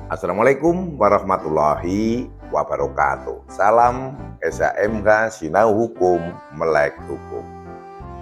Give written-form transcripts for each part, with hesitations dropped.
Assalamualaikum warahmatullahi wabarakatuh. Salam SHMK Sinau Hukum Melek Hukum.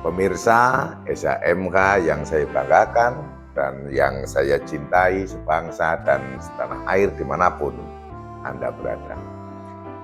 Pemirsa SHMK yang saya banggakan dan yang saya cintai sebangsa dan setanah air dimanapun Anda berada.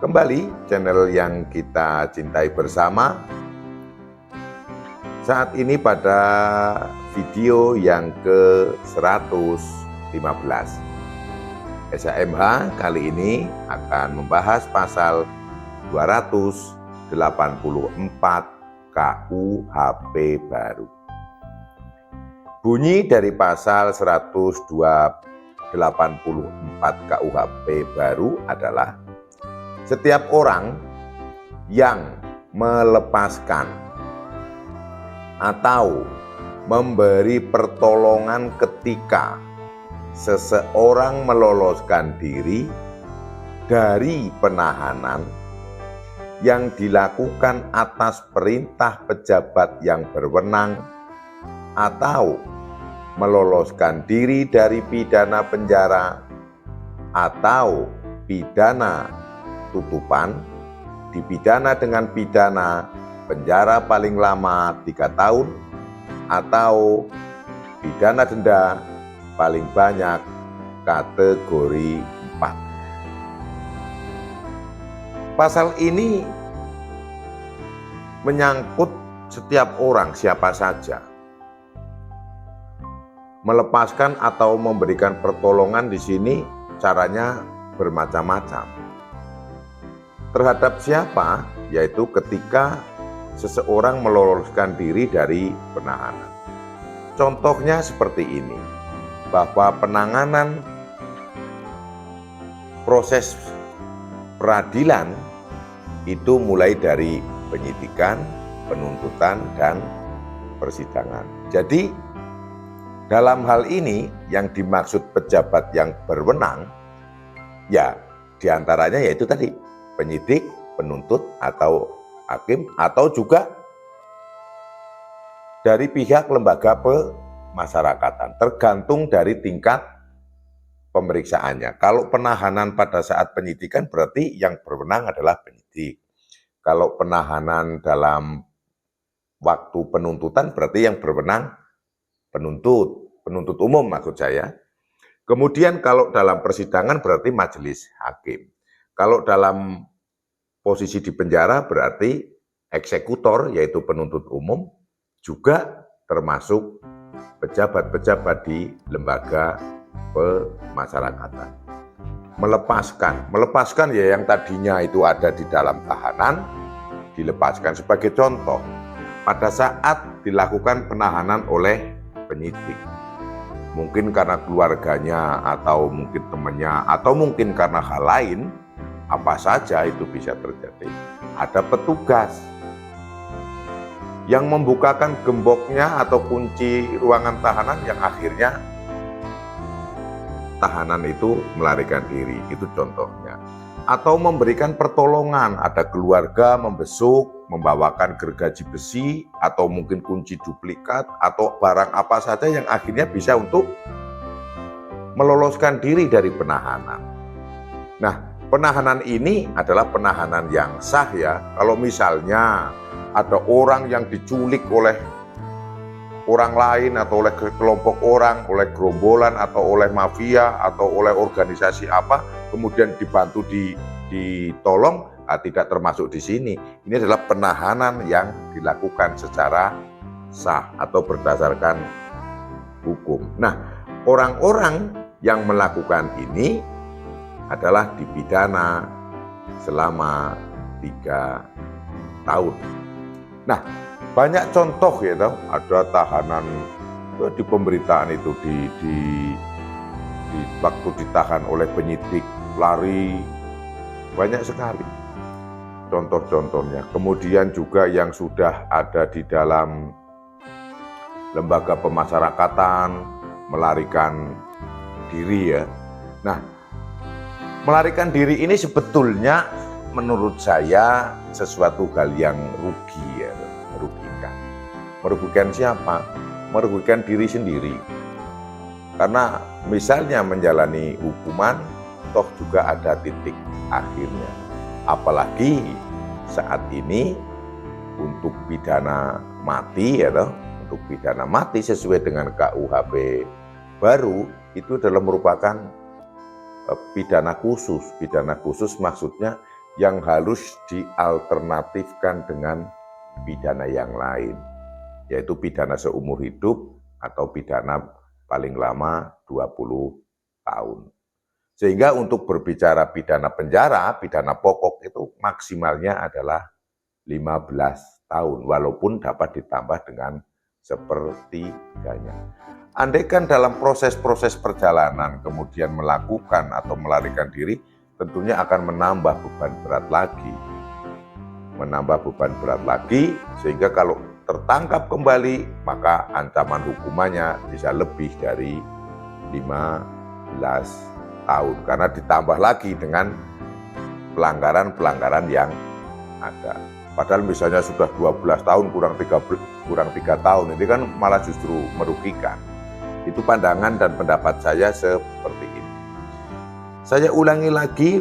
Kembali channel yang kita cintai bersama. Saat ini pada video yang ke-115. SHMH kali ini akan membahas pasal 284 KUHP baru. Bunyi dari pasal 184 KUHP baru adalah setiap orang yang melepaskan atau memberi pertolongan ketika seseorang meloloskan diri dari penahanan yang dilakukan atas perintah pejabat yang berwenang atau meloloskan diri dari pidana penjara atau pidana tutupan, dipidana dengan pidana penjara paling lama 3 tahun atau pidana denda paling banyak kategori 4. Pasal ini menyangkut setiap orang, siapa saja. Melepaskan atau memberikan pertolongan di sini caranya bermacam-macam. Terhadap siapa? Yaitu ketika seseorang meloloskan diri dari penahanan. Contohnya seperti ini, bahwa penanganan proses peradilan itu mulai dari penyidikan, penuntutan, dan persidangan. Jadi dalam hal ini yang dimaksud pejabat yang berwenang, ya diantaranya yaitu tadi penyidik, penuntut, atau hakim, atau juga dari pihak lembaga pemasyarakatan, tergantung dari tingkat pemeriksaannya. Kalau penahanan pada saat penyidikan berarti yang berwenang adalah penyidik. Kalau penahanan dalam waktu penuntutan berarti yang berwenang penuntut umum maksud saya. Kemudian kalau dalam persidangan berarti majelis hakim. Kalau dalam posisi di penjara berarti eksekutor yaitu penuntut umum, juga termasuk pejabat-pejabat di lembaga pemasyarakatan. Melepaskan ya yang tadinya itu ada di dalam tahanan, dilepaskan. Sebagai contoh, pada saat dilakukan penahanan oleh penyidik, mungkin karena keluarganya atau mungkin temannya atau mungkin karena hal lain, apa saja itu bisa terjadi. Ada petugas yang membukakan gemboknya atau kunci ruangan tahanan yang akhirnya tahanan itu melarikan diri, itu contohnya. Atau memberikan pertolongan, ada keluarga membesuk, membawakan gergaji besi, atau mungkin kunci duplikat, atau barang apa saja yang akhirnya bisa untuk meloloskan diri dari penahanan. Nah, penahanan ini adalah penahanan yang sah ya. Kalau misalnya ada orang yang diculik oleh orang lain atau oleh kelompok orang, oleh gerombolan atau oleh mafia atau oleh organisasi apa, kemudian dibantu ditolong, tidak termasuk di sini. Ini adalah penahanan yang dilakukan secara sah atau berdasarkan hukum. Nah, orang-orang yang melakukan ini adalah dipidana selama 3 tahun. Nah, banyak contoh ya, ada tahanan di pemberitaan itu di waktu ditahan oleh penyidik lari, banyak sekali contoh-contohnya. Kemudian juga yang sudah ada di dalam lembaga pemasyarakatan melarikan diri ya. Nah, melarikan diri ini sebetulnya menurut saya sesuatu hal yang rugi ya, merugikan. Merugikan siapa? Merugikan diri sendiri. Karena misalnya menjalani hukuman, toh juga ada titik akhirnya. Apalagi saat ini untuk pidana mati ya toh, untuk pidana mati sesuai dengan KUHP baru itu adalah merupakan pidana khusus. Pidana khusus maksudnya yang harus dialternatifkan dengan pidana yang lain, yaitu pidana seumur hidup atau pidana paling lama 20 tahun. Sehingga untuk berbicara pidana penjara, pidana pokok itu maksimalnya adalah 15 tahun, walaupun dapat ditambah dengan sepertiganya. Andaikan dalam proses-proses perjalanan kemudian melakukan atau melarikan diri, tentunya akan menambah beban berat lagi. Menambah beban berat lagi, sehingga kalau tertangkap kembali, maka ancaman hukumannya bisa lebih dari 15 tahun. Karena ditambah lagi dengan pelanggaran-pelanggaran yang ada. Padahal misalnya sudah 12 tahun kurang 3 tahun, ini kan malah justru merugikan. Itu pandangan dan pendapat saya seperti ini. Saya ulangi lagi,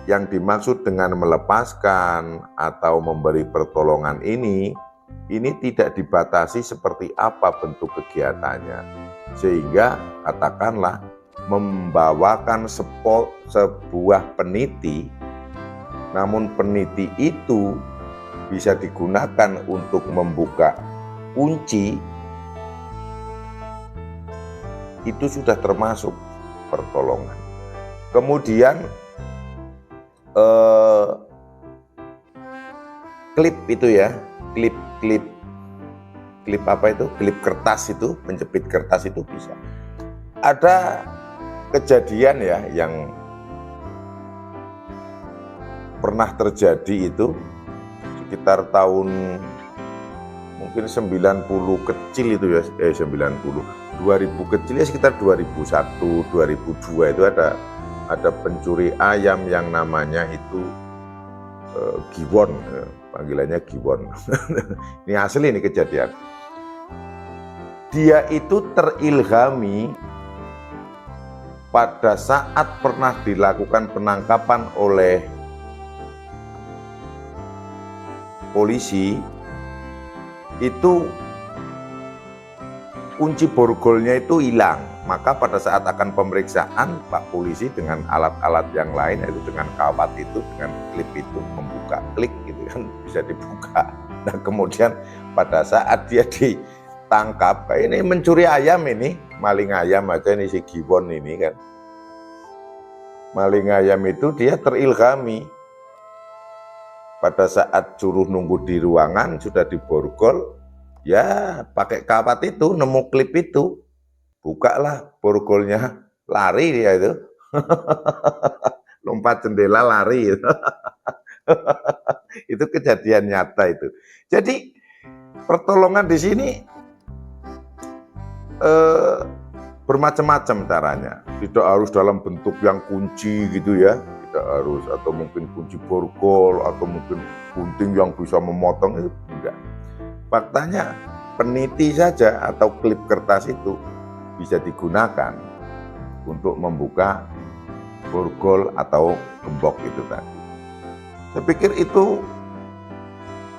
yang dimaksud dengan melepaskan atau memberi pertolongan ini tidak dibatasi seperti apa bentuk kegiatannya. Sehingga katakanlah membawakan sebuah peniti, namun peniti itu bisa digunakan untuk membuka kunci, itu sudah termasuk pertolongan. Kemudian klip itu ya, klip apa itu? Klip kertas itu, menjepit kertas itu bisa. Ada kejadian ya yang pernah terjadi itu sekitar tahun mungkin 90 kecil itu ya, 2000 kecil ya, sekitar 2001, 2002 itu ada pencuri ayam yang namanya itu Giwon, panggilannya Giwon. Ini asli ini kejadian. Dia itu terilhami pada saat pernah dilakukan penangkapan oleh polisi, itu kunci borgolnya itu hilang. Maka pada saat akan pemeriksaan, Pak Polisi dengan alat-alat yang lain, yaitu dengan kawat itu, dengan klip itu, membuka klik gitu kan, bisa dibuka. Nah kemudian pada saat dia ditangkap, ini mencuri ayam ini, maling ayam aja ini si Giwon ini kan. Maling ayam itu dia terilhami. Pada saat suruh nunggu di ruangan, sudah diborgol, ya pakai kawat itu, nemu klip itu, bukalah borgolnya, lari dia itu. Lompat jendela lari. Itu kejadian nyata itu. Jadi pertolongan di sini bermacam-macam caranya. Tidak harus dalam bentuk yang kunci gitu ya, tidak harus, atau mungkin kunci borgol, atau mungkin gunting yang bisa memotong, itu enggak. Faktanya peniti saja atau klip kertas itu bisa digunakan untuk membuka borgol atau gembok itu tadi. Saya pikir itu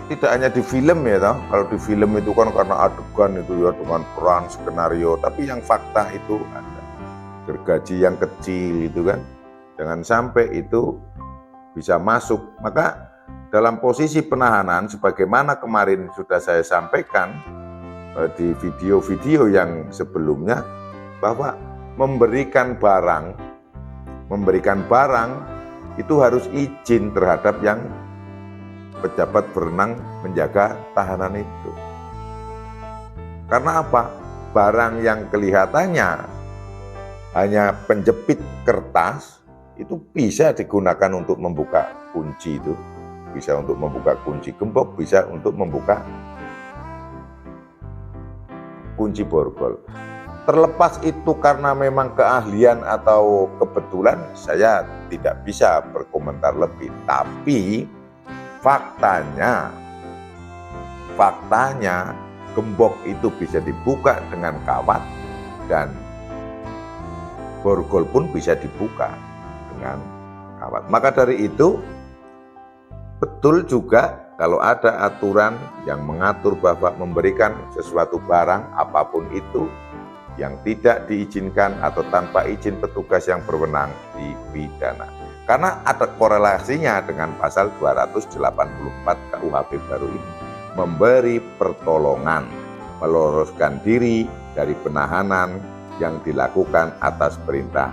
tidak hanya di film ya toh. Kalau di film itu kan karena adegan itu ya dengan peran skenario, tapi yang fakta itu ada. Gergaji yang kecil itu kan, jangan sampai itu bisa masuk. Maka dalam posisi penahanan, sebagaimana kemarin sudah saya sampaikan di video-video yang sebelumnya, bahwa memberikan barang itu harus izin terhadap yang pejabat berwenang menjaga tahanan itu. Karena apa? Barang yang kelihatannya hanya penjepit kertas itu bisa digunakan untuk membuka kunci itu, bisa untuk membuka kunci gembok, bisa untuk membuka kunci borgol. Terlepas itu karena memang keahlian atau kebetulan, saya tidak bisa berkomentar lebih. Tapi faktanya gembok itu bisa dibuka dengan kawat, dan borgol pun bisa dibuka dengan kawat. Maka dari itu, betul juga kalau ada aturan yang mengatur bahwa memberikan sesuatu barang apapun itu yang tidak diizinkan atau tanpa izin petugas yang berwenang dipidana. Karena ada korelasinya dengan pasal 284 KUHP baru ini. Memberi pertolongan, meloloskan diri dari penahanan yang dilakukan atas perintah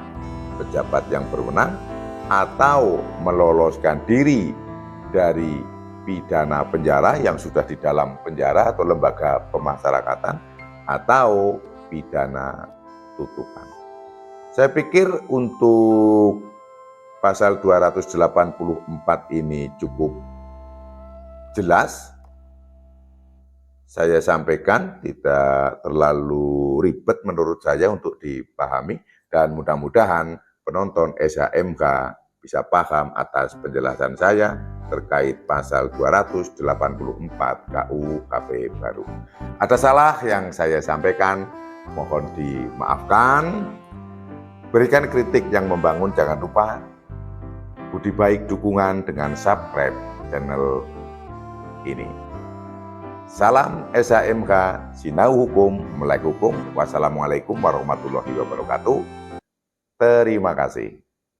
pejabat yang berwenang, atau meloloskan diri dari pidana penjara yang sudah di dalam penjara atau lembaga pemasyarakatan, atau pidana tutupan. Saya pikir untuk pasal 284 ini cukup jelas. Saya sampaikan, tidak terlalu ribet menurut saya untuk dipahami, dan mudah-mudahan penonton SHMK bisa paham atas penjelasan saya terkait pasal 284 KUHP baru. Ada salah yang saya sampaikan, mohon dimaafkan. Berikan kritik yang membangun, jangan lupa budi baik dukungan dengan subscribe channel ini. Salam SHMK, Sinau Hukum, Melek Hukum. Wassalamualaikum warahmatullahi wabarakatuh. Terima kasih.